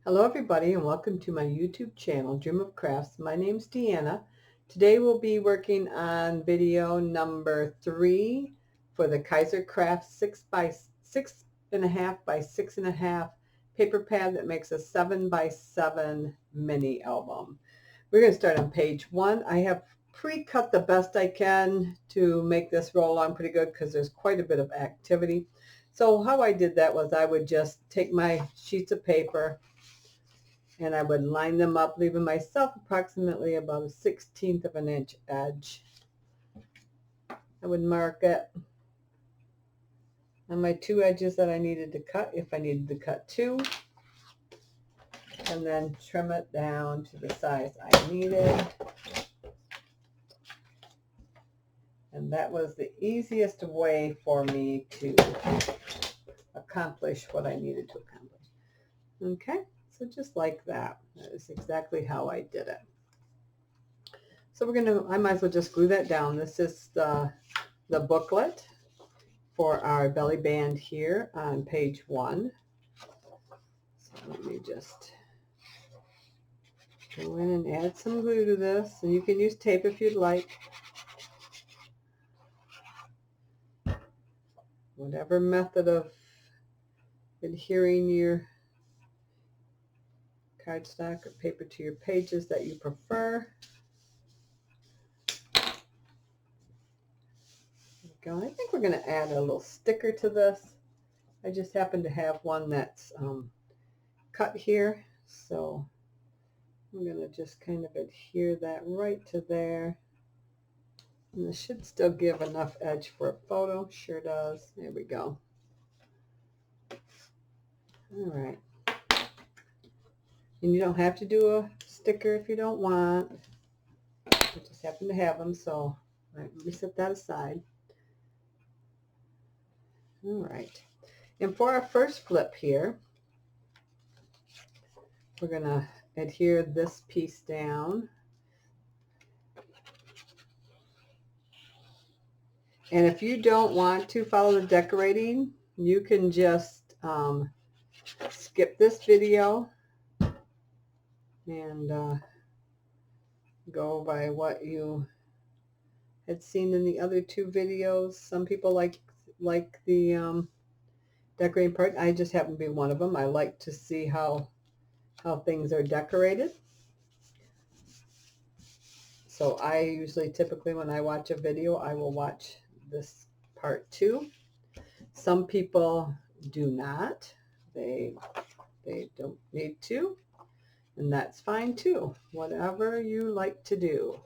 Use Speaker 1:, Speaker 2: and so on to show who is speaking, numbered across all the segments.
Speaker 1: Hello everybody and welcome to my YouTube channel, Dream of Crafts. My name's Deanna. Today we'll be working on video number 3 for the KaiserCraft 6x6.5 by 6.5 paper pad that makes a 7x7 mini album. We're going to start on page 1. I have pre-cut the best I can to make this roll on pretty good because there's quite a bit of activity. So how I did that was I would just take my sheets of paper and I would line them up, leaving myself approximately about a 1/16 of an inch edge. I would mark it on my 2 edges that I needed to cut, if I needed to cut 2, and then trim it down to the size I needed. And that was the easiest way for me to accomplish what I needed to accomplish. Okay, so just like that. That is exactly how I did it. So I might as well just glue that down. This is the booklet for our belly band here on page 1. So let me just go in and add some glue to this, and you can use tape if you'd like. Whatever method of adhering your cardstock or paper to your pages that you prefer. There we go. I think we're going to add a little sticker to this. I just happen to have one that's cut here, so I'm going to just kind of adhere that right to there. And this should still give enough edge for a photo. Sure does. There we go. All right. And you don't have to do a sticker if you don't want. I just happen to have them, so let me set that aside. All right. And for our first flip here, we're going to adhere this piece down. And if you don't want to follow the decorating, you can just skip this video and go by what you had seen in the other 2 videos. Some people like the decorating part. I just happen to be one of them. I like to see how things are decorated. So I usually, typically when I watch a video, I will watch this part too. Some people do not. They don't need to, and that's fine too. Whatever you like to do.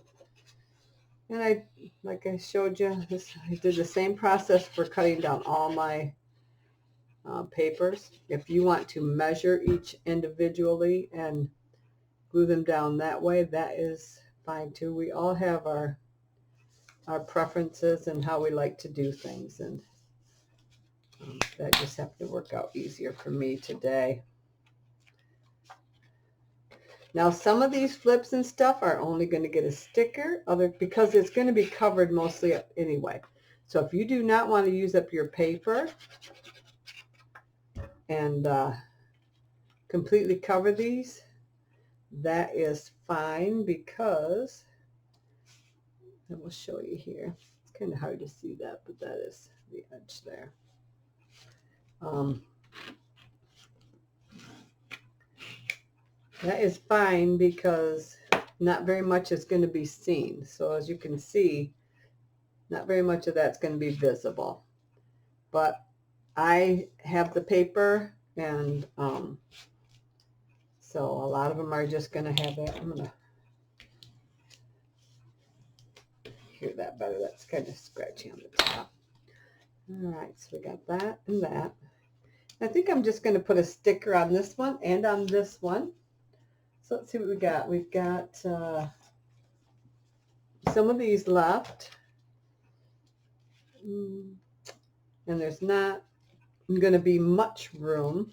Speaker 1: And like I showed you, I did the same process for cutting down all my papers. If you want to measure each individually and glue them down that way, that is fine too. We all have our preferences and how we like to do things, and that just happened to work out easier for me today. Now some of these flips and stuff are only going to get a sticker, because it's going to be covered mostly up anyway. So if you do not want to use up your paper and completely cover these, that is fine, because I will show you here. It's kind of hard to see that, but that is the edge there. That is fine because not very much is going to be seen. So as you can see, not very much of that's going to be visible. But I have the paper, and so a lot of them are just going to have that. I'm going to hear that better. That's kind of scratchy on the top. All right, so we got that and that. I think I'm just going to put a sticker on this one and on this one. So let's see what we got. We've got some of these left. And there's not going to be much room.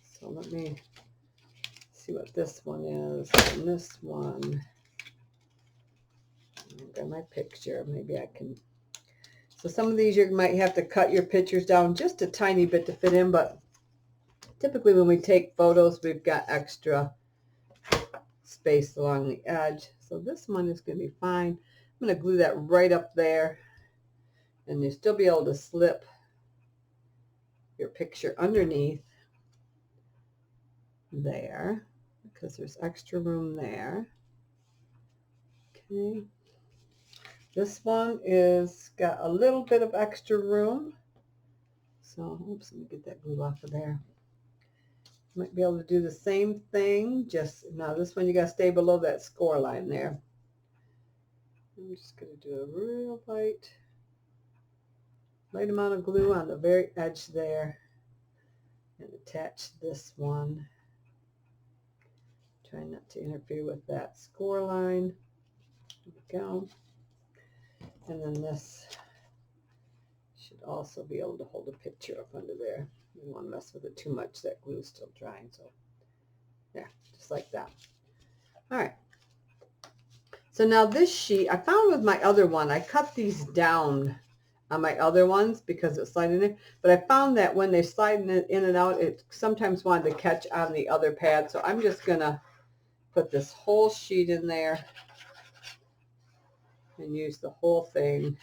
Speaker 1: So let me see what this one is. And this one. I've got my picture. Maybe I can. So some of these you might have to cut your pictures down just a tiny bit to fit in, but Typically when we take photos, we've got extra space along the edge. So this one is going to be fine. I'm going to glue that right up there, and you'll still be able to slip your picture underneath there because there's extra room there. Okay. This one is got a little bit of extra room. So, oops, let me get that glue off of there. Might be able to do the same thing, just now this one you got to stay below that score line there. I'm just going to do a real light amount of glue on the very edge there and attach this one. Try not to interfere with that score line. There we go. And then this should also be able to hold a picture up under there. You don't want to mess with it too much. That glue is still drying. So yeah, just like that. All right. So now this sheet, I found with my other one, I cut these down on my other ones because it's sliding in. But I found that when they're sliding in and out, it sometimes wanted to catch on the other pad. So I'm just going to put this whole sheet in there and use the whole thing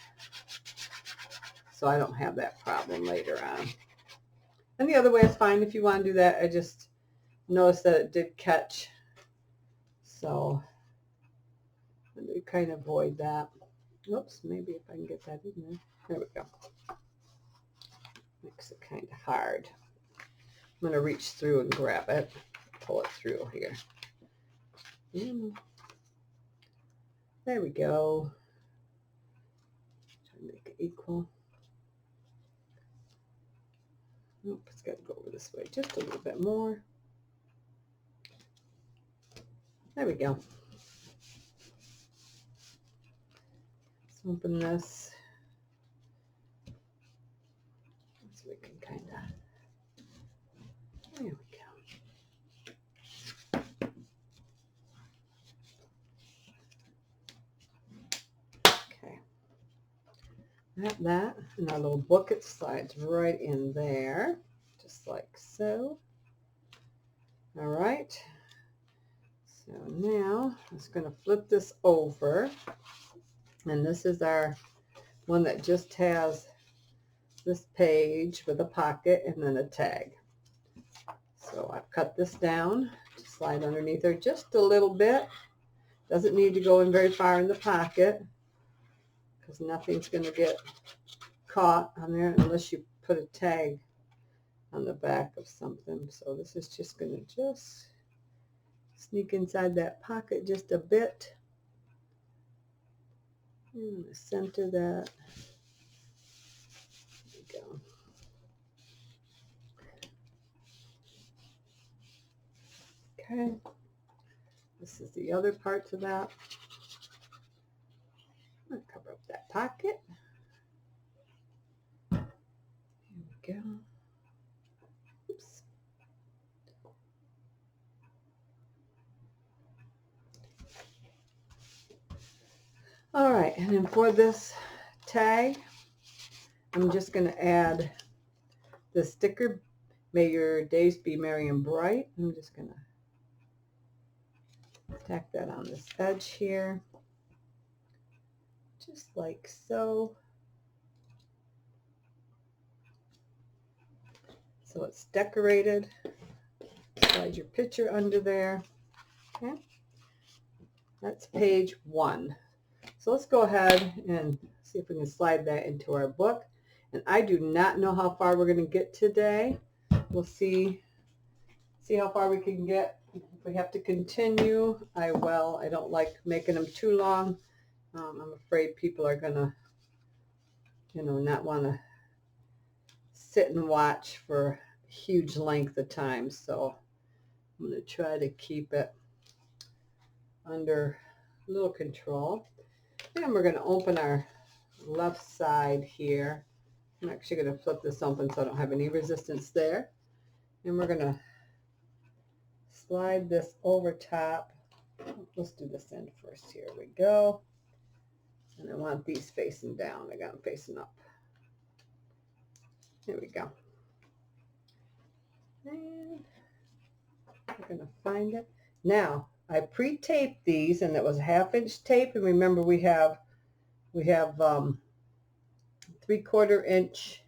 Speaker 1: so I don't have that problem later on. And the other way is fine if you want to do that. I just noticed that it did catch. So I'm going to kind of avoid that. Oops, maybe if I can get that in there. There we go. Makes it kind of hard. I'm going to reach through and grab it. Pull it through here. There we go. Try to make it equal. Nope, it's got to go over this way just a little bit more. There we go. Let's open this so we can kind of, there we go. Okay. That, and our little booklet slides right in there, just like so. All right. So now I'm just going to flip this over, and this is our one that just has this page with a pocket and then a tag. So I've cut this down to slide underneath there just a little bit. Doesn't need to go in very far in the pocket because nothing's going to get caught on there unless you put a tag on the back of something. So this is just going to just sneak inside that pocket just a bit. I'm going to center that. There we go. Okay. This is the other parts of that. I'm going to cover up that pocket. There we go. Oops. All right, and then for this tag, I'm just going to add the sticker, "May your days be merry and bright." I'm just going to tack that on this edge here, just like so. So it's decorated. Slide your picture under there. Okay, that's page 1. So let's go ahead and see if we can slide that into our book. And I do not know how far we're going to get today. We'll see how far we can get. If we have to continue, I will. I don't like making them too long. I'm afraid people are going to, not want to sit and watch for a huge length of time. So I'm going to try to keep it under a little control. And we're going to open our left side here. I'm actually going to flip this open so I don't have any resistance there. And we're going to slide this over top. Let's do this end first. Here we go. And I want these facing down. I got them facing up. There we go. And we're going to find it. Now, I pre-taped these, and it was 1/2-inch tape. And remember, we have 3/4 inch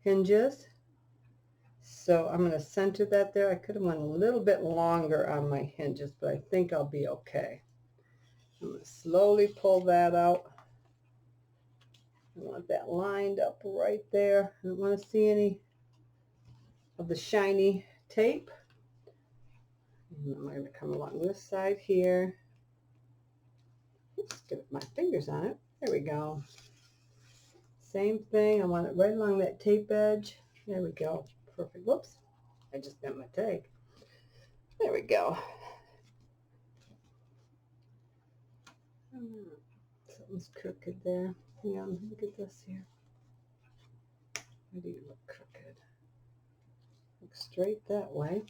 Speaker 1: hinges. So I'm going to center that there. I could have went a little bit longer on my hinges, but I think I'll be okay. I'm going to slowly pull that out. I want that lined up right there. I don't want to see any of the shiny tape. And I'm going to come along this side here. Oops, get my fingers on it. There we go. Same thing. I want it right along that tape edge. There we go. Perfect. Whoops. I just bent my tag. There we go. Something's crooked there. Hang on. Look at this here. Why do you look crooked? Look straight that way.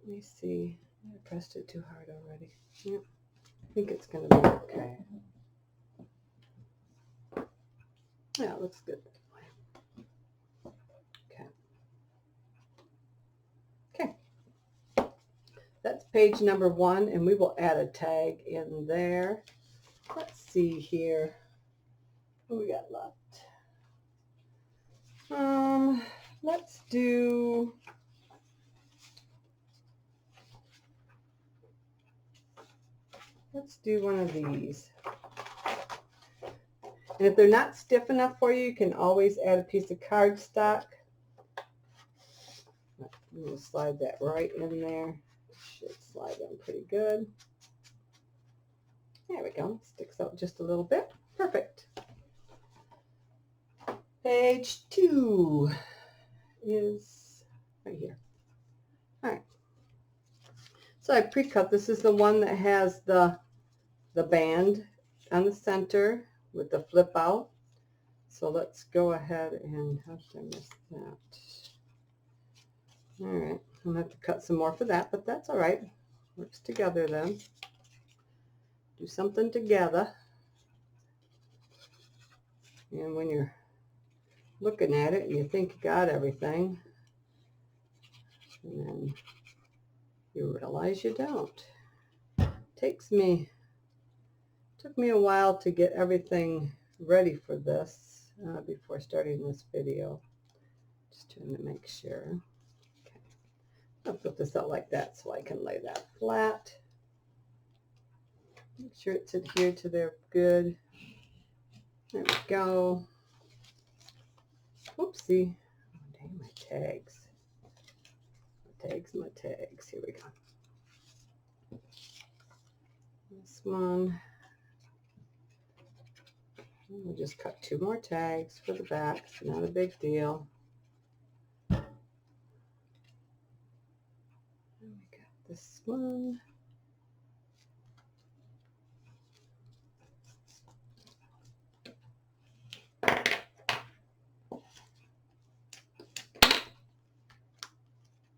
Speaker 1: Let me see. I pressed it too hard already. Yep. I think it's going to be okay. Yeah, it looks good that way. Okay. Okay. That's page number 1, and we will add a tag in there. Let's see here. What we got left? Let's do one of these. And if they're not stiff enough for you, you can always add a piece of cardstock. We'll slide that right in there. Should slide in pretty good. There we go. Sticks out just a little bit. Perfect. Page 2 is right here. All right. So I pre-cut. This is the one that has the band on the center with the flip out. So let's go ahead and, how did I miss that? All right, I'm going to have to cut some more for that, but that's all right. Works together then. Do something together. And when you're looking at it and you think you got everything, and then you realize you don't. Took me a while to get everything ready for this before starting this video. Just trying to make sure. Okay. I'll flip this out like that so I can lay that flat. Make sure it's adhered to there good. There we go. Oopsie. Oh, dang, my tags. My tags. Here we go. This one. We'll just cut 2 more tags for the back. It's not a big deal. And we got this one.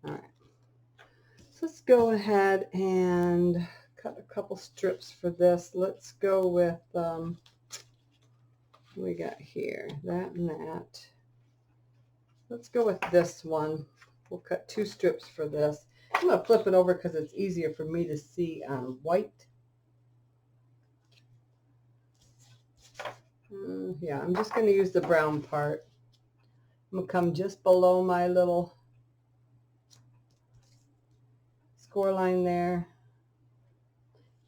Speaker 1: All right. So let's go ahead and cut a couple strips for this. Let's go with we got here, that and that. Let's go with this one. We'll cut 2 strips for this. I'm going to flip it over because it's easier for me to see on white. Yeah, I'm just going to use the brown part. I'm going to come just below my little score line there.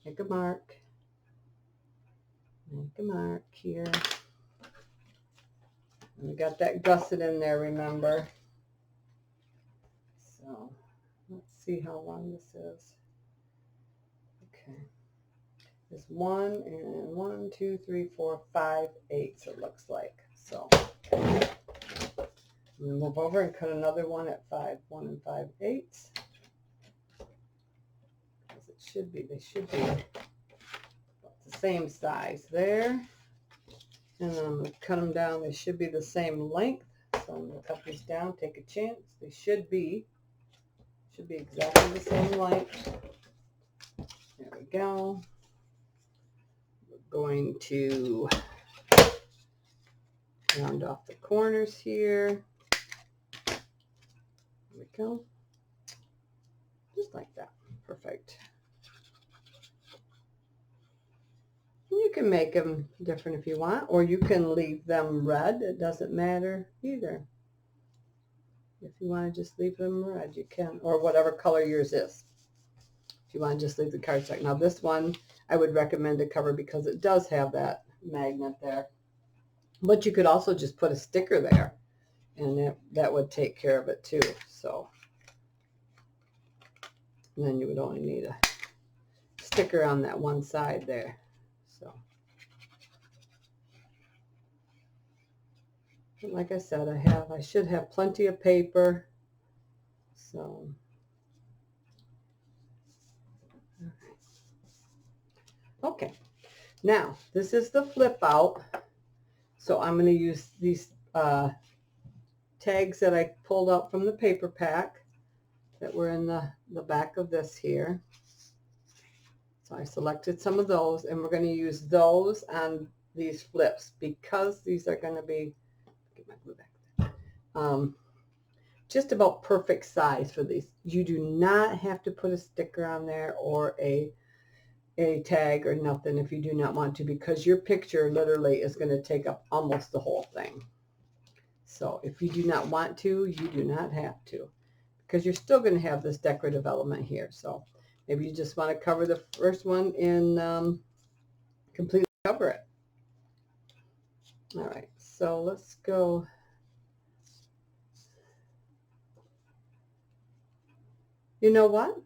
Speaker 1: Make a mark. Make a mark here. And we got that gusset in there, remember? So let's see how long this is. Okay. There's 1 and 1, 2, 3, 4, 5 eighths, it looks like. So I'm going to move over and cut another one at 1 5/8. Because it should be, they should be the same size there. And then I'm going to cut them down. They should be the same length. So I'm going to cut these down, take a chance. They should be exactly the same length. There we go. We're going to Round off the corners here. There we go. Just like that. Perfect. You can make them different if you want, or you can leave them red. It doesn't matter either. If you want to just leave them red, you can, or whatever color yours is. If you want to just leave the cardstock. Now this one, I would recommend a cover because it does have that magnet there. But you could also just put a sticker there, and that would take care of it too. So, and then you would only need a sticker on that one side there. So, and like I said, I should have plenty of paper. So, okay. Now this is the flip out. So I'm going to use these tags that I pulled out from the paper pack that were in the back of this here. So I selected some of those, and we're going to use those on these flips because these are going to be, get my glue back there, just about perfect size for these. You do not have to put a sticker on there or a tag or nothing if you do not want to, because your picture literally is going to take up almost the whole thing. So if you do not want to, you do not have to, because you're still going to have this decorative element here. So maybe you just want to cover the first one and completely cover it. All right, so let's go. You know what?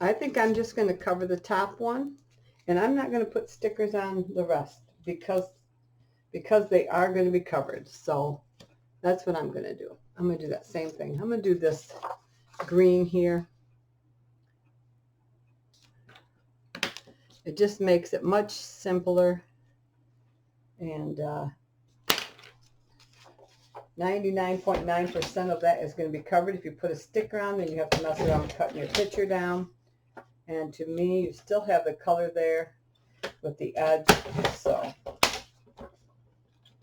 Speaker 1: I think I'm just going to cover the top one, and I'm not going to put stickers on the rest because they are going to be covered. So that's what I'm going to do. I'm going to do that same thing. I'm going to do this green here. It just makes it much simpler, and 99.9% of that is going to be covered. If you put a sticker on, then you have to mess around cutting your picture down. And to me, you still have the color there with the edge, so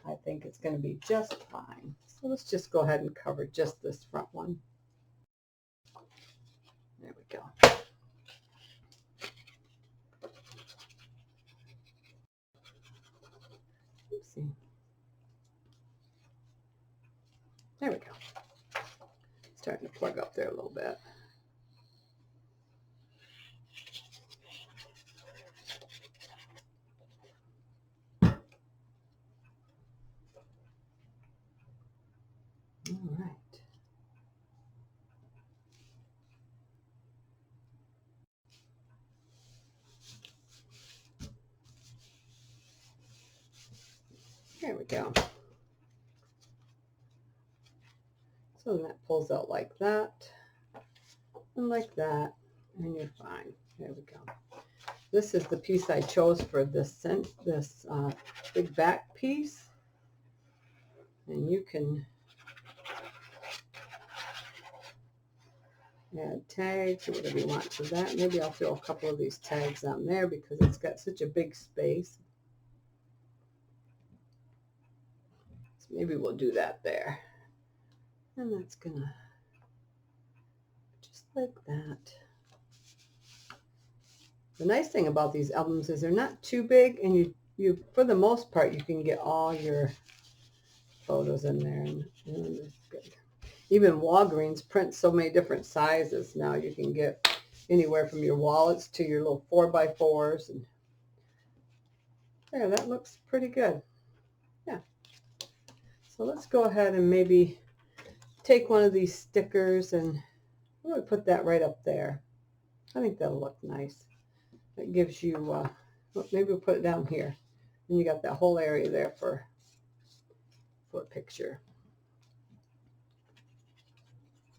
Speaker 1: I think it's going to be just fine. So let's just go ahead and cover just this front one. There we go. Oopsie. There we go. Starting to plug up there a little bit. All right. There we go. So that pulls out like that and like that, and you're fine. There we go. This is the piece I chose for this big back piece, and you can add tags or whatever you want to that. Maybe I'll throw a couple of these tags on there because it's got such a big space. So maybe we'll do that there. And that's gonna, just like that. The nice thing about these albums is they're not too big, and you for the most part, you can get all your photos in there. And it's good. Even Walgreens prints so many different sizes now. You can get anywhere from your wallets to your little 4x4s. And there, that looks pretty good. Yeah. So let's go ahead and maybe take one of these stickers and really put that right up there. I think that'll look nice. That gives you, maybe we'll put it down here. And you got that whole area there for a picture.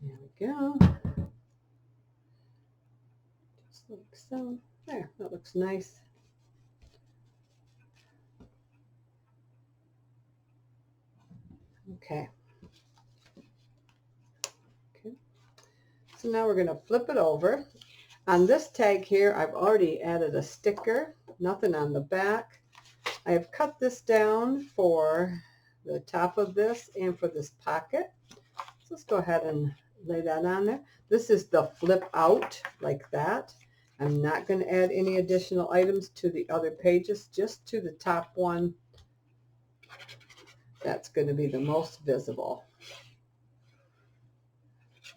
Speaker 1: There we go. Just like so. There, that looks nice. Okay. So now we're going to flip it over. On this tag here, I've already added a sticker, nothing on the back. I have cut this down for the top of this and for this pocket. So let's go ahead and lay that on there. This is the flip out like that. I'm not going to add any additional items to the other pages, just to the top one. That's going to be the most visible.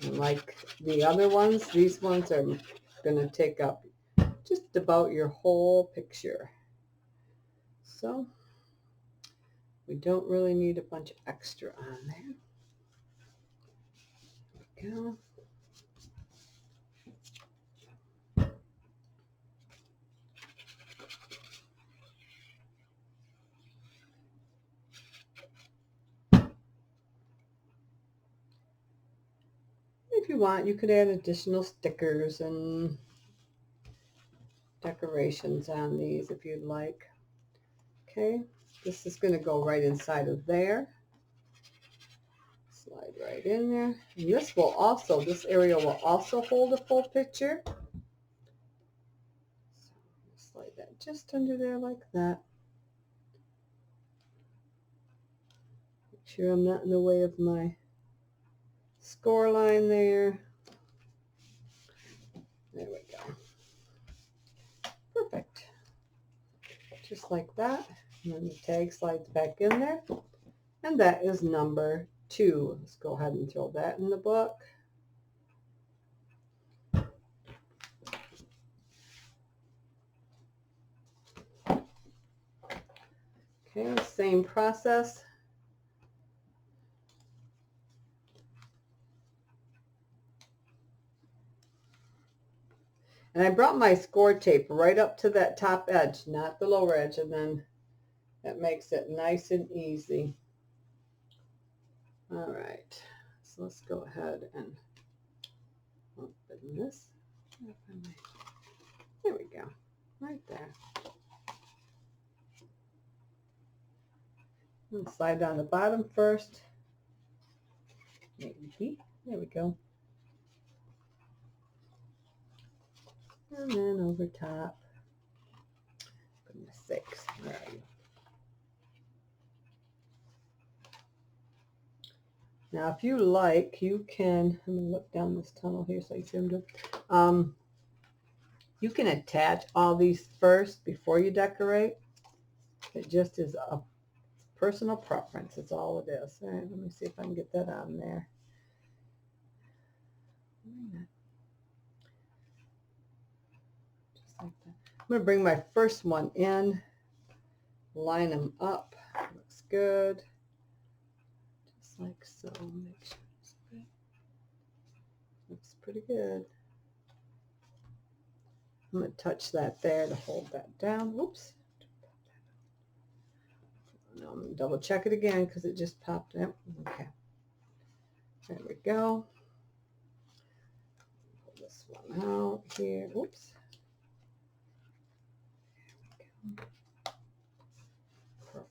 Speaker 1: And like the other ones, these ones are going to take up just about your whole picture. So we don't really need a bunch of extra on there. There we go. If you want, you could add additional stickers and decorations on these if you'd like. Okay, this is going to go right inside of there. Slide right in there. And this will also, this area will also hold a full picture. So slide that just under there like that. Make sure I'm not in the way of my score line there. There we go. Perfect. Just like that. And then the tag slides back in there. And that is number 2. Let's go ahead and throw that in the book. Okay, same process. And I brought my score tape right up to that top edge, not the lower edge, and then that makes it nice and easy. All right, so let's go ahead and open this. There we go, right there. And slide down the bottom first. Maybe. There we go. And then over top. Goodness sakes, where are you? Now, if you like, you can, I'm going to look down this tunnel here so you see what I'm doing. You can attach all these first before you decorate. It just is a personal preference. It's all it is. All right, let me see if I can get that on there. Just like that. I'm going to bring my first one in, line them up. Looks good. Just like so. Make sure it's good. Looks pretty good. I'm going to touch that there to hold that down. Whoops. No, I'm going to double check it again because it just popped out. Okay. There we go. Pull this one out here. Whoops. There we go.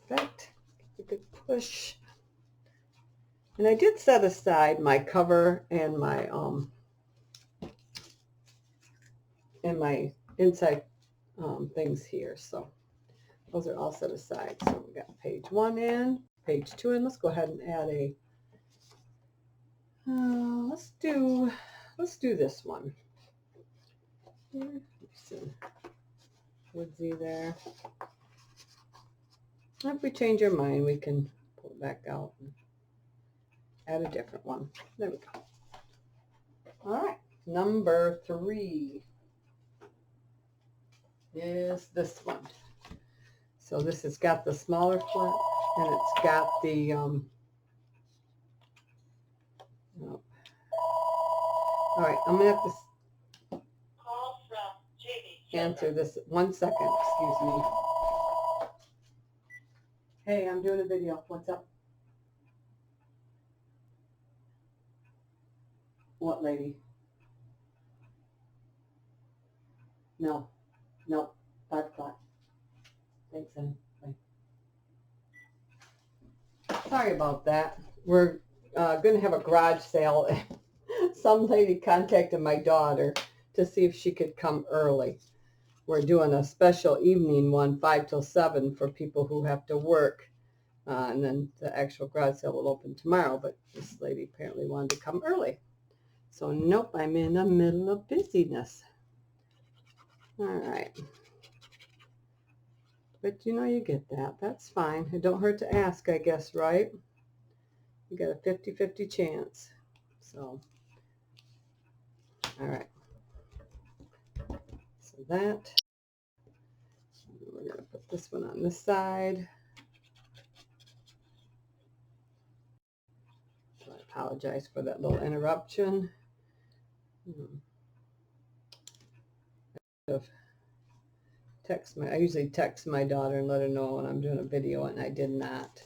Speaker 1: Perfect. Give a good push. And I did set aside my cover and my inside things here. So those are all set aside. So we got page 1 in, page 2 in. Let's go ahead and add a, let's do this one. Here, let's see, woodsy there. If we change our mind, we can pull it back out and add a different one. There we go. All right, number 3 is this one. So this has got the smaller flap, and it's got the, all right, I'm going to have to answer this. 1 second, excuse me. Hey, I'm doing a video. What's up? What, lady? No. 5 o'clock. Thanks, honey. Bye. Sorry about that. We're going to have a garage sale. Some lady contacted my daughter to see if she could come early. we're doing a special evening one, 5 till 7, for people who have to work. And then the actual garage sale will open tomorrow, but this lady apparently wanted to come early. So nope, I'm in the middle of busyness. All right. But you know, you get that. That's fine. It don't hurt to ask, I guess, right? You got a 50-50 chance. So, all right. So that, we're going to put this one on this side. So I apologize for that little interruption. I usually text my daughter and let her know when I'm doing a video, and I did not,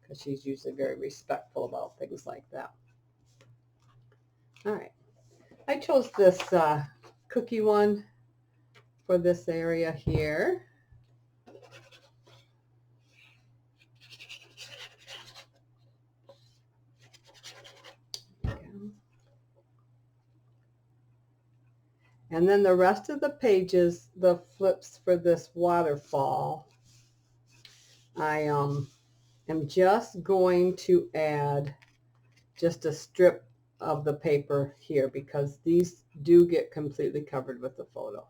Speaker 1: because she's usually very respectful about things like that. All right. I chose this cookie one for this area here. And then the rest of the pages, the flips for this waterfall, I am just going to add just a strip of the paper here, because these do get completely covered with the photo.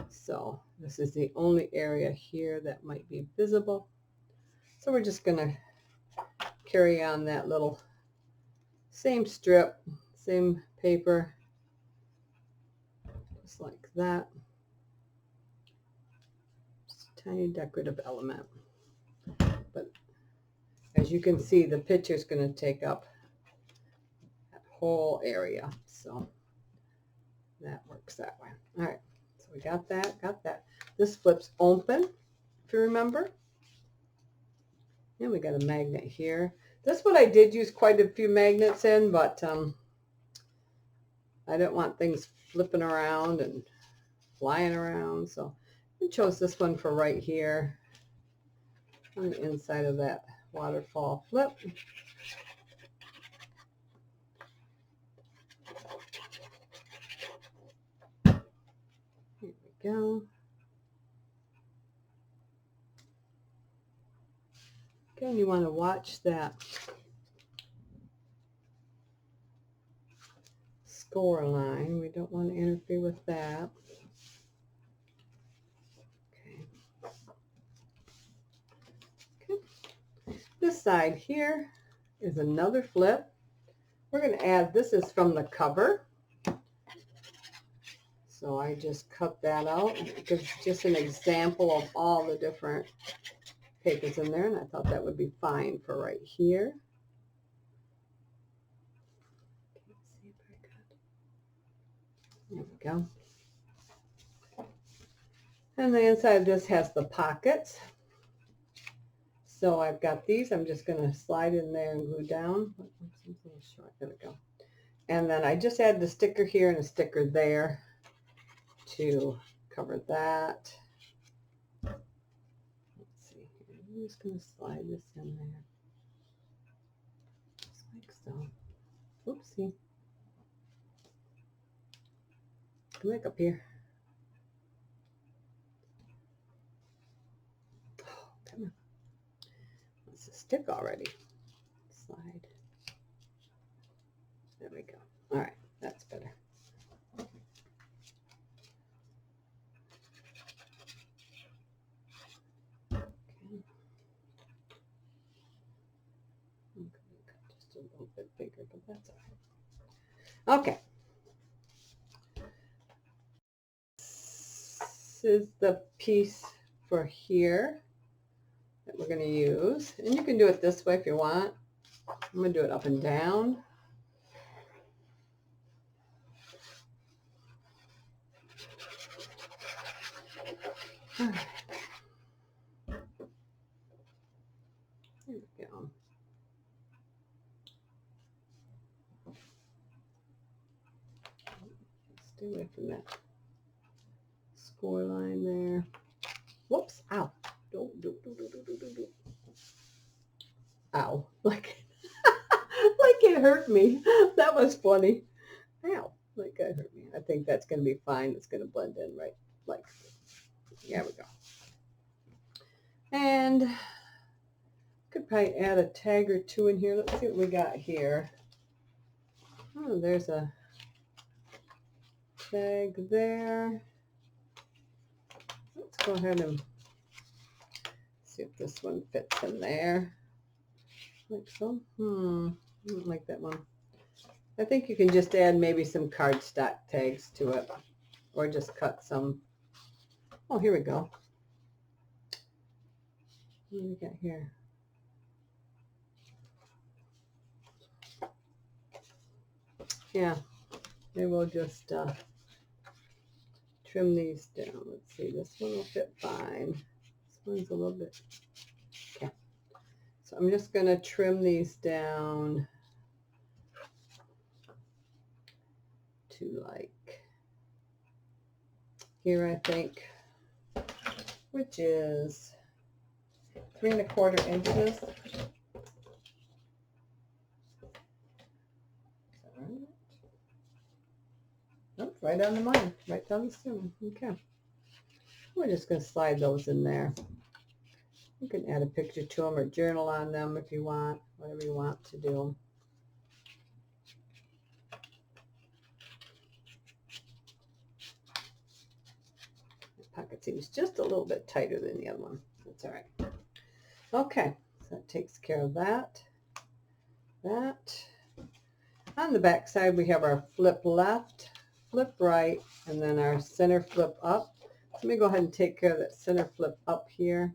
Speaker 1: So this is the only area here that might be visible. So we're just going to carry on that little same strip, same paper, just like that. Just a tiny decorative element. But as you can see, the picture is going to take up that whole area. So that works that way. All right. So we got that. This flips open, if you remember. And we got a magnet here. This one I did use quite a few magnets in, but I didn't want things flipping around and flying around. So I chose this one for right here on the inside of that waterfall flip. Here we go. Again, you want to watch that score line. We don't want to interfere with that. Okay. This side here is another flip. We're going to add, this is from the cover. So I just cut that out because it's just an example of all the different papers in there, and I thought that would be fine for right here. There we go. And the inside of this has the pockets. So I've got these. I'm just going to slide in there and glue down. There we go. And then I just add the sticker here and a sticker there to cover that. Let's see here. I'm just going to slide this in there. Just like so. Oopsie. Come back up here. Oh, come on. It's a stick already. Slide. There we go. All right, that's better. Okay. I'm going to cut just a little bit bigger, but that's all right. Okay. This is the piece for here that we're going to use. And you can do it this way if you want. I'm going to do it up and down. All right. There we go. Stay away from that score line there. Whoops! Ow! Don't. Ow! Like it hurt me. That was funny. Ow! Like it hurt me. I think that's going to be fine. It's going to blend in right like, there we go. And could probably add a tag or two in here. Let's see what we got here. Oh, there's a tag there. Let's go ahead and see if this one fits in there. Like so. I don't like that one. I think you can just add maybe some cardstock tags to it, or just cut some. Oh, here we go. What do we got here? Yeah, they will just trim these down. Let's see, this one will fit fine. This one's a little bit, okay. So I'm just going to trim these down to like here, I think, which is 3 1/4 inches. Oh, right on the money, right down the center. Okay. We're just going to slide those in there. You can add a picture to them or journal on them if you want, whatever you want to do. The pocket seems just a little bit tighter than the other one. That's all right. Okay, so that takes care of that. On the back side, we have our flip left, flip right, and then our center flip up. Let me go ahead and take care of that center flip up here.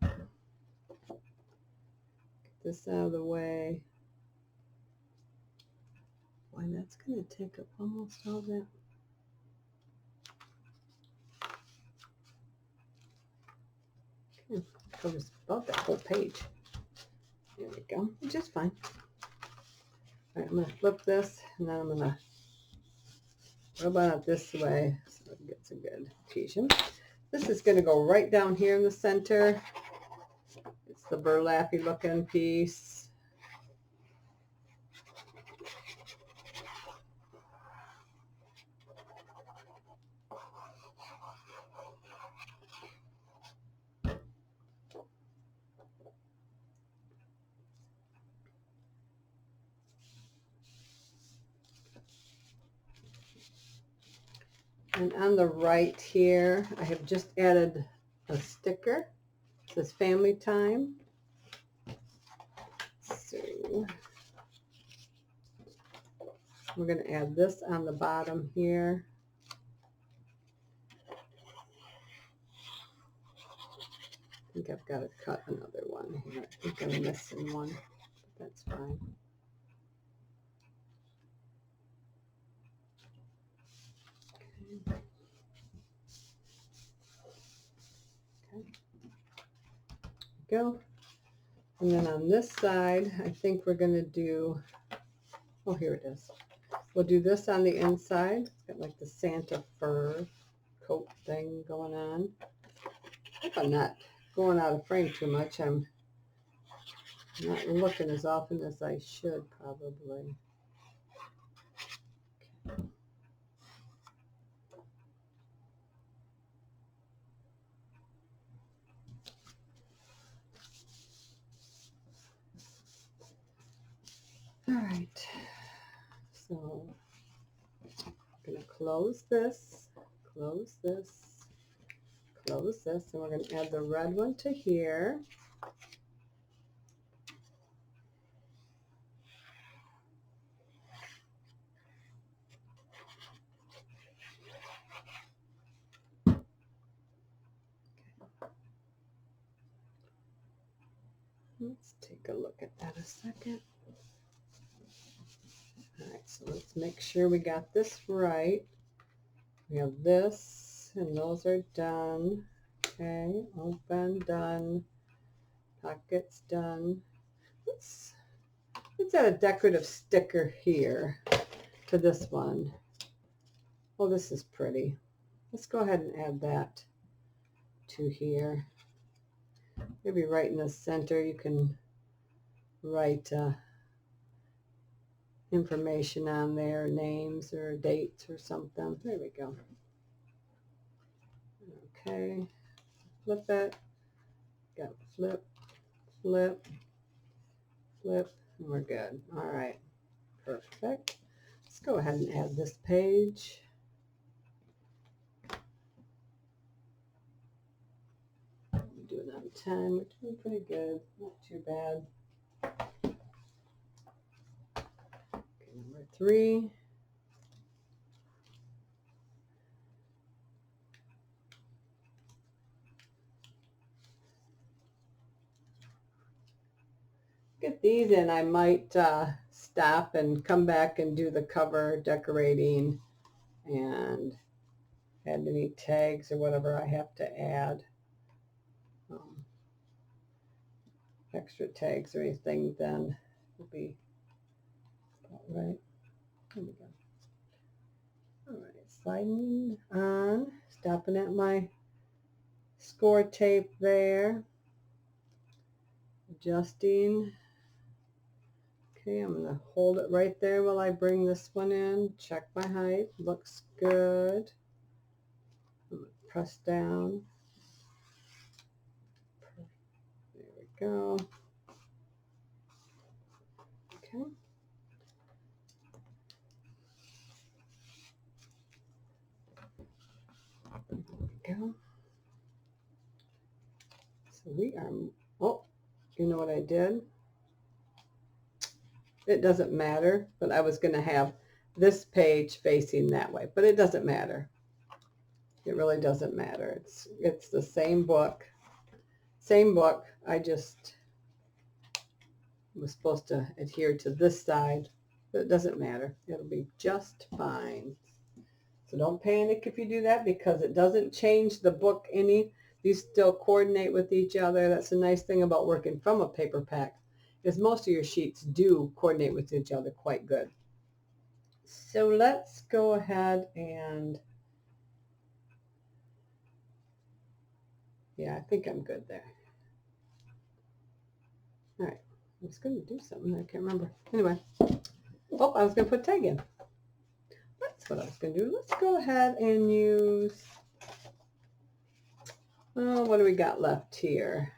Speaker 1: Get this out of the way. Boy, that's going to take up almost all that. Okay, covers about that whole page. There we go, which is fine. All right, I'm going to flip this, and then I'm going to rub on it this way so it gets a good adhesion. This is going to go right down here in the center. It's the burlappy looking piece. And on the right here, I have just added a sticker. It says Family Time. So we're going to add this on the bottom here. I think I've got to cut another one here. I think I'm missing one, but that's fine. Okay. Go. And then on this side, I think we're going to do, oh, here it is. We'll do this on the inside. It's got like the Santa fur coat thing going on. I hope I'm not going out of frame too much. I'm not looking as often as I should probably. Okay. All right, so I'm going to close this, close this, close this, and we're going to add the red one to here. Let's take a look at that a second. All right, so let's make sure we got this right. We have this, and those are done. Okay, open, done. Pockets done. Let's add a decorative sticker here to this one. Well, this is pretty. Let's go ahead and add that to here. Maybe right in the center. You can write information on there, names or dates or something. There we go. Okay, flip it. Got flip, flip, flip, and we're good. All right, perfect. Let's go ahead and add this page. Do it on 10. We're doing pretty good. Not too bad. Okay, number 3. Get these in. I might stop and come back and do the cover decorating and add any tags or whatever I have to add. Extra tags or anything, then will be about right. There we go. All right, sliding on, stopping at my score tape there, adjusting. Okay, I'm going to hold it right there while I bring this one in. Check my height. Looks good. I'm going to press down. There we go. Okay. There we go. So we are, oh, you know what I did? It doesn't matter, but I was going to have this page facing that way, but it doesn't matter. It really doesn't matter. It's the same book. Same book. I just was supposed to adhere to this side, but it doesn't matter. It'll be just fine. So don't panic if you do that, because it doesn't change the book any. These still coordinate with each other. That's the nice thing about working from a paper pack, is most of your sheets do coordinate with each other quite good. So let's go ahead and, yeah, I think I'm good there. All right, I was going to do something. I can't remember. Anyway, oh, I was going to put a tag in. That's what I was going to do. Let's go ahead and use, oh, what do we got left here?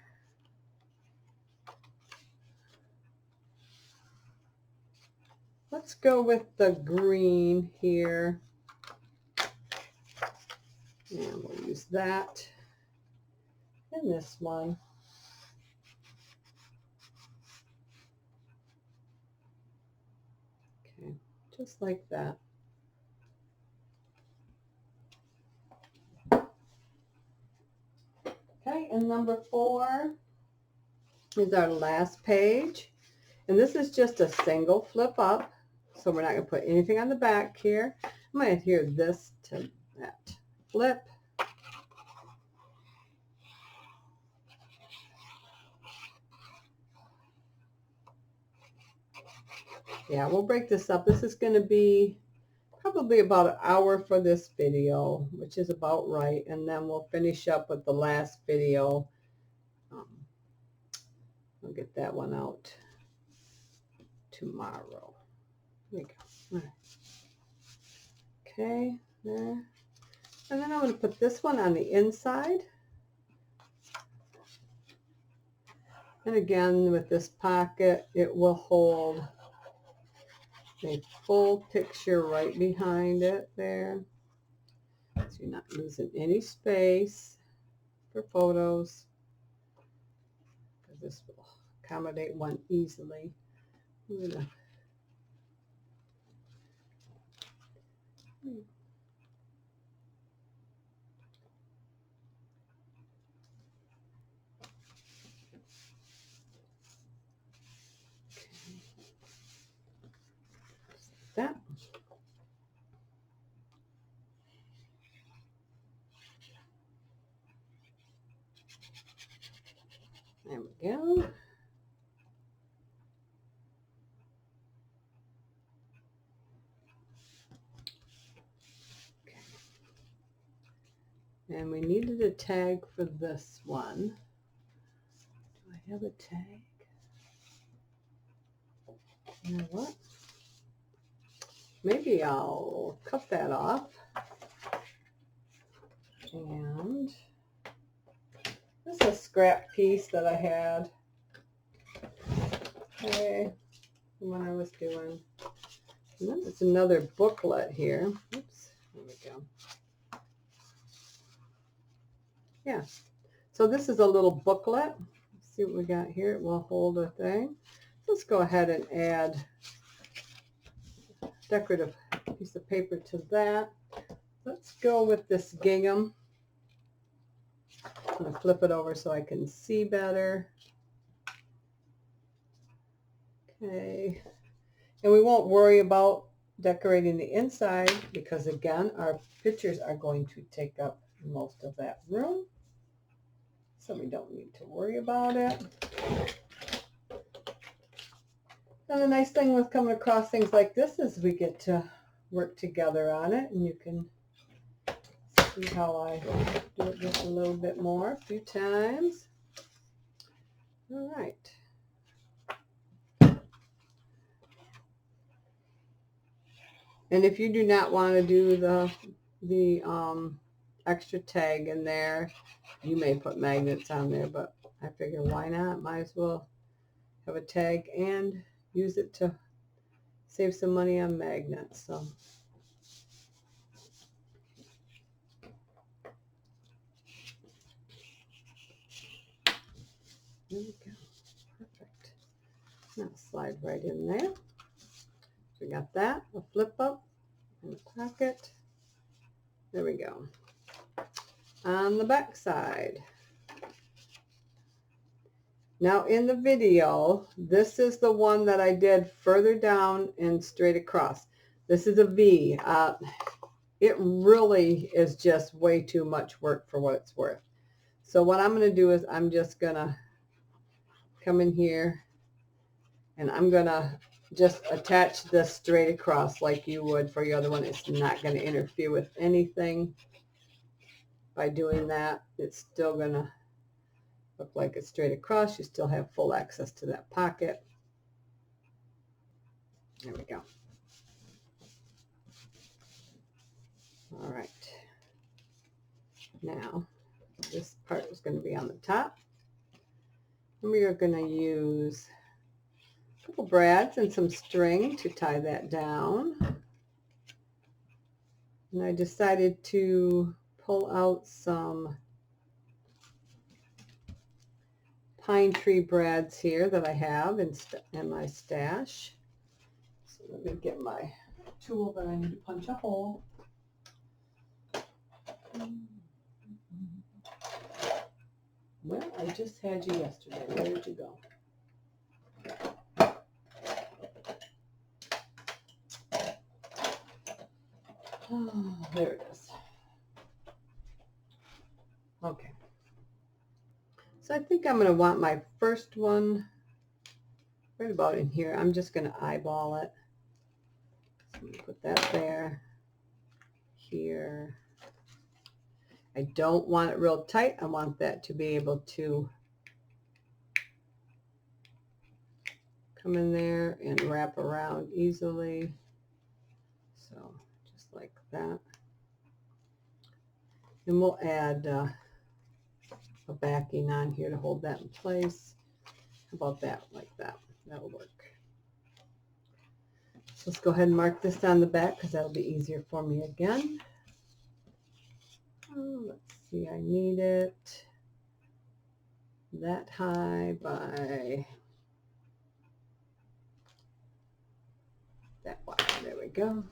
Speaker 1: Let's go with the green here. And we'll use that in this one. Okay, just like that. Okay, and number 4 is our last page. And this is just a single flip up. So we're not going to put anything on the back here. I'm going to adhere this to that. Flip. Yeah, we'll break this up. This is going to be probably about an hour for this video, which is about right. And then we'll finish up with the last video. I'll get that one out tomorrow. There we go. All right. Okay, there. And then I'm going to put this one on the inside. And again, with this pocket, it will hold a full picture right behind it there. So you're not losing any space for photos, because this will accommodate one easily. I'm gonna, that. There we go. Okay. And we needed a tag for this one. Do I have a tag? You know what? Maybe I'll cut that off. And this is a scrap piece that I had. Okay, when I was doing. And then it's another booklet here. Oops, there we go. Yeah. So this is a little booklet. Let's see what we got here. It will hold a thing. Let's go ahead and add a decorative piece of paper to that. Let's go with this gingham. I'm going to flip it over so I can see better. Okay. And we won't worry about decorating the inside because, again, our pictures are going to take up most of that room. So we don't need to worry about it. And the nice thing with coming across things like this is we get to work together on it, and you can see how I do it just a little bit more, a few times. All right. And if you do not want to do the extra tag in there, you may put magnets on there, but I figure why not? Might as well have a tag and use it to save some money on magnets. So there we go. Perfect. Now slide right in there. So we got that, a flip up and a pocket. There we go. On the back side. Now in the video, this is the one that I did further down and straight across. This is a V. It really is just way too much work for what it's worth. So what I'm going to do is I'm just going to come in here and I'm going to just attach this straight across like you would for your other one. It's not going to interfere with anything by doing that. It's still going to look like it's straight across. You still have full access to that pocket. There we go. All right. Now, this part is going to be on the top. And we are going to use a couple brads and some string to tie that down. And I decided to pull out some pine tree brads here that I have in my stash. So let me get my tool that I need to punch a hole. Well, I just had you yesterday. Where did you go? Oh, there it is. Okay. So I think I'm going to want my first one right about in here. I'm just going to eyeball it. So I'm going to put that there, here. I don't want it real tight. I want that to be able to come in there and wrap around easily. So just like that. And we'll add a backing on here to hold that in place. How about that? Like that. That'll work. So let's go ahead and mark this on the back because that'll be easier for me again. Oh, let's see, I need it that high by that wide. There we go.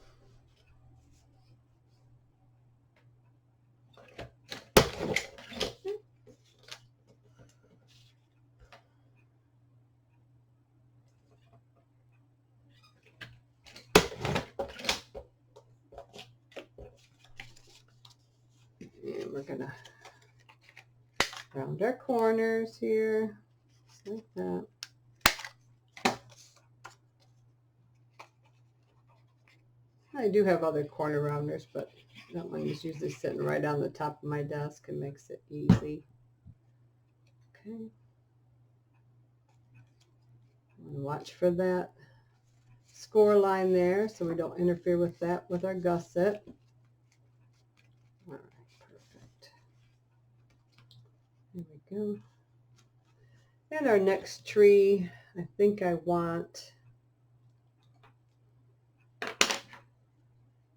Speaker 1: And we're going to round our corners here, just like that. I do have other corner rounders, but that one is usually sitting right on the top of my desk and makes it easy. Okay. Watch for that score line there so we don't interfere with that with our gusset. All right, perfect. There we go. And our next tree, I think I want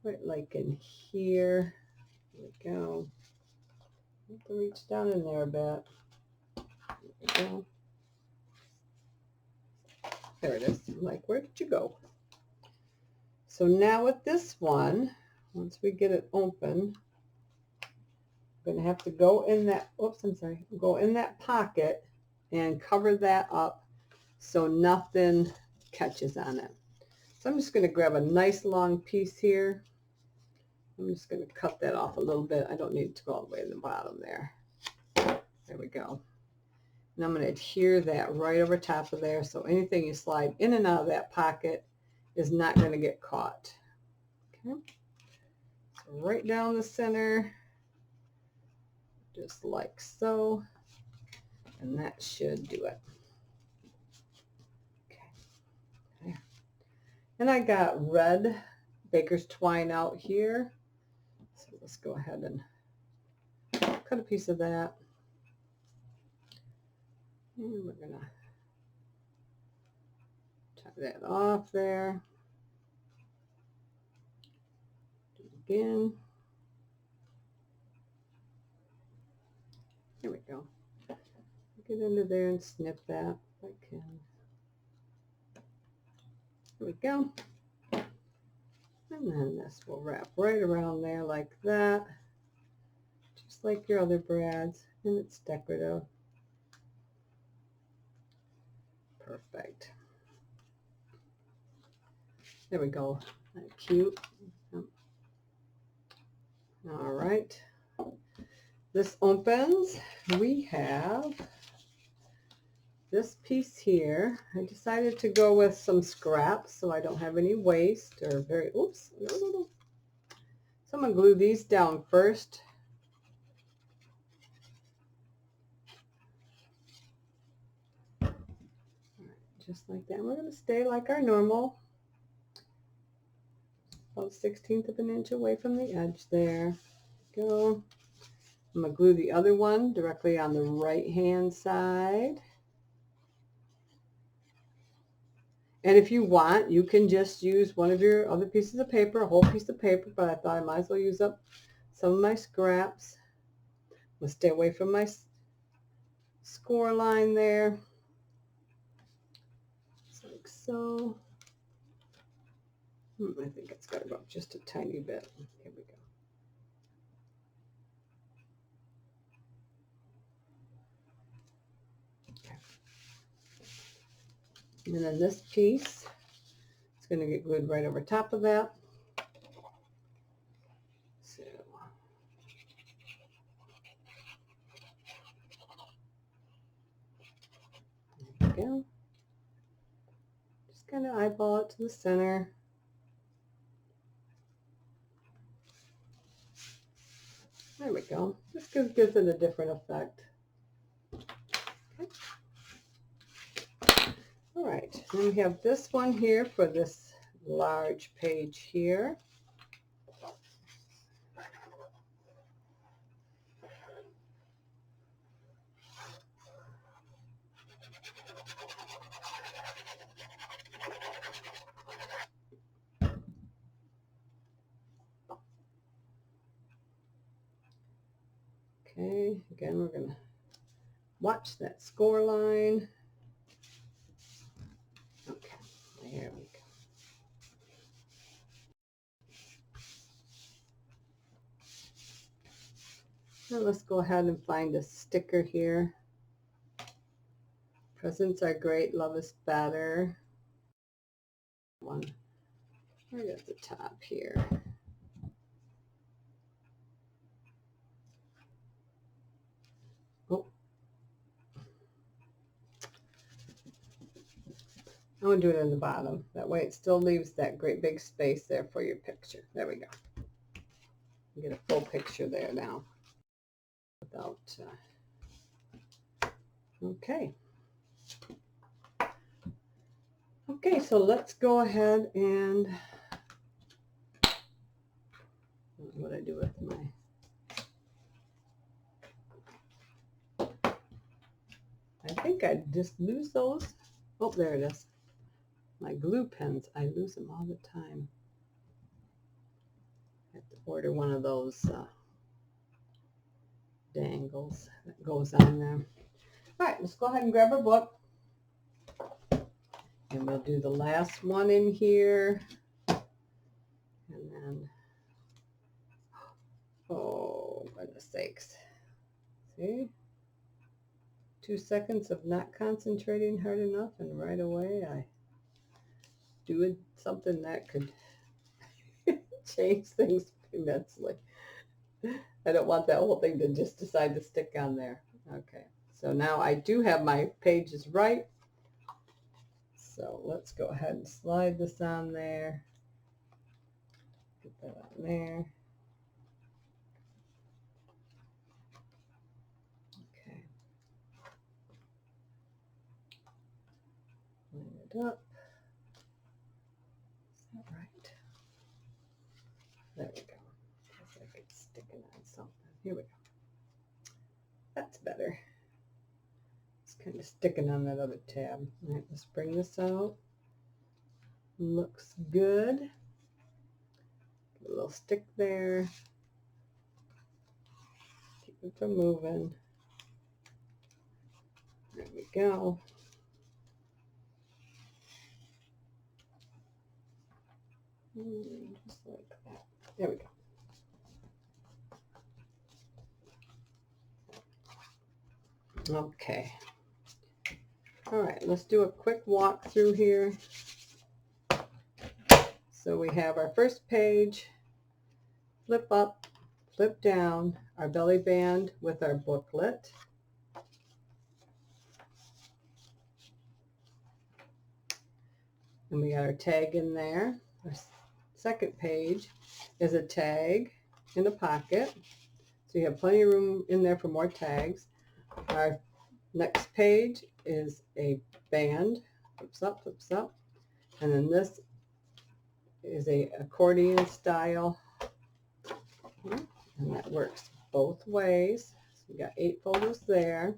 Speaker 1: right like in here. There we go. I have to reach down in there a bit. There we go. There it is. I'm like, where did you go? So now with this one, once we get it open, I'm going to have to go in that, oops, I'm sorry, go in that pocket and cover that up so nothing catches on it. So I'm just going to grab a nice long piece here. I'm just going to cut that off a little bit. I don't need it to go all the way in the bottom there. There we go. And I'm going to adhere that right over top of there so anything you slide in and out of that pocket is not going to get caught. Okay. So right down the center, just like so, and that should do it. Okay. There. And I got red baker's twine out here. So let's go ahead and cut a piece of that. And we're going to tie that off there. Do it again. There we go. Get into there and snip that if I can. There we go. And then this will wrap right around there like that. Just like your other brads. And it's decorative. Perfect. There we go. That's cute. All right. This opens. We have this piece here. I decided to go with some scraps so I don't have any waste or very, oops. No. So I'm going to glue these down first. All right, just like that. We're going to stay like our normal. About 1/16 of an inch away from the edge there. Go. I'm going to glue the other one directly on the right hand side. And if you want, you can just use one of your other pieces of paper, a whole piece of paper, but I thought I might as well use up some of my scraps. I'm going to stay away from my score line there. Just like so. I think it's got to go up just a tiny bit. Here we go. And then this piece is going to get glued right over top of that. So there we go. Just kind of eyeball it to the center. There we go. This gives it a different effect. Okay. All right, then we have this one here for this large page here. Okay, again, we're going to watch that score line. Okay, there we go. Now let's go ahead and find a sticker here. Presents are great, love is better. One right at the top here. Oh, I'm going to do it in the bottom. That way it still leaves that great big space there for your picture. There we go. You get a full picture there now. Without, okay. Okay, so let's go ahead and what I do with my I think I just lose those. Oh, there it is. My glue pens, I lose them all the time. I have to order one of those dangles that goes on there. All right, let's go ahead and grab our book. And we'll do the last one in here. And then, oh, goodness sakes. See? 2 seconds of not concentrating hard enough, and right away I do something that could change things immensely. I don't want that whole thing to just decide to stick on there. Okay, so now I do have my pages right. So let's go ahead and slide this on there. Get that on there. Okay. Line it up. Is that right? There we go. Looks like it's sticking on something. Here we go. That's better. It's kind of sticking on that other tab. All right, let's bring this out. Looks good. Get a little stick there. Keep it from moving. There we go. Just like that. There we go. Okay. All right, let's do a quick walk through here. So we have our first page, flip up, flip down, our belly band with our booklet. And we got our tag in there. Our second page is a tag in a pocket. So you have plenty of room in there for more tags. Our next page is a band, flips up. And then this is a accordion style. And that works both ways. So we got 8 photos there.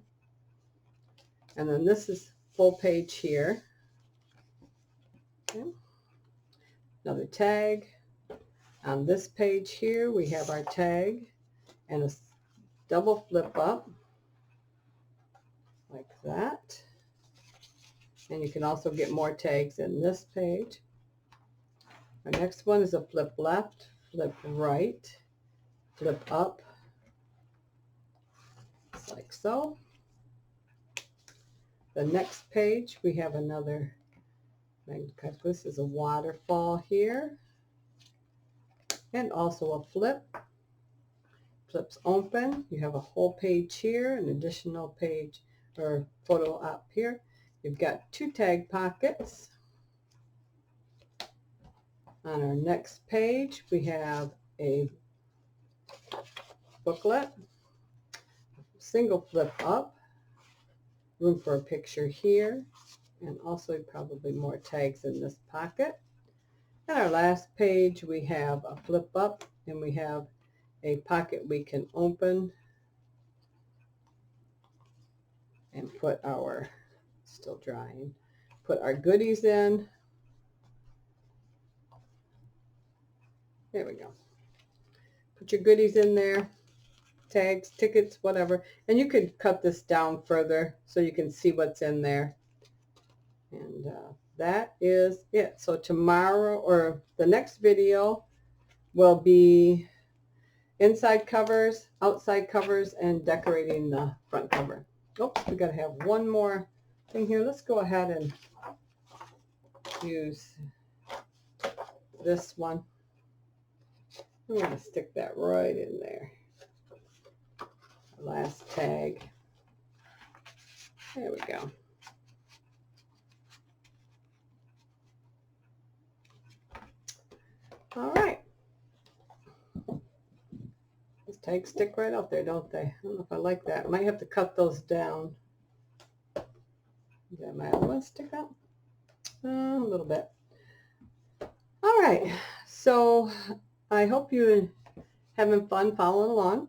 Speaker 1: And then this is full page here. Okay. Another tag. On this page here, we have our tag and a double flip up like that. And you can also get more tags in this page. Our next one is a flip left, flip right, flip up, just like so. The next page, we have another, this is a waterfall here, and also a flip. Flips open. You have a whole page here, an additional page or photo up here. You've got 2 tag pockets. On our next page, we have a booklet, single flip up, room for a picture here, and also probably more tags in this pocket. And our last page, we have a flip up, and we have a pocket we can open and put our, still drying, put our goodies in. There we go. Put your goodies in there, tags, tickets, whatever. And you could cut this down further so you can see what's in there. And that is it. So tomorrow, or the next video, will be inside covers, outside covers, and decorating the front cover. Oops, we got to have one more thing here. Let's go ahead and use this one. I'm going to stick that right in there. Last tag. There we go. All right. These tags stick right up there, don't they? I don't know if I like that. I might have to cut those down. Did my other one stick up? a little bit. All right, so I hope you're having fun following along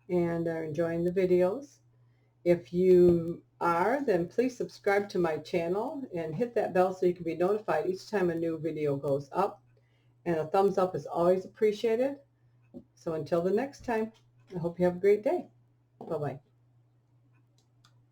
Speaker 1: and are enjoying the videos. If you are, then please subscribe to my channel and hit that bell so you can be notified each time a new video goes up. And a thumbs up is always appreciated. So until the next time, I hope you have a great day. Bye-bye.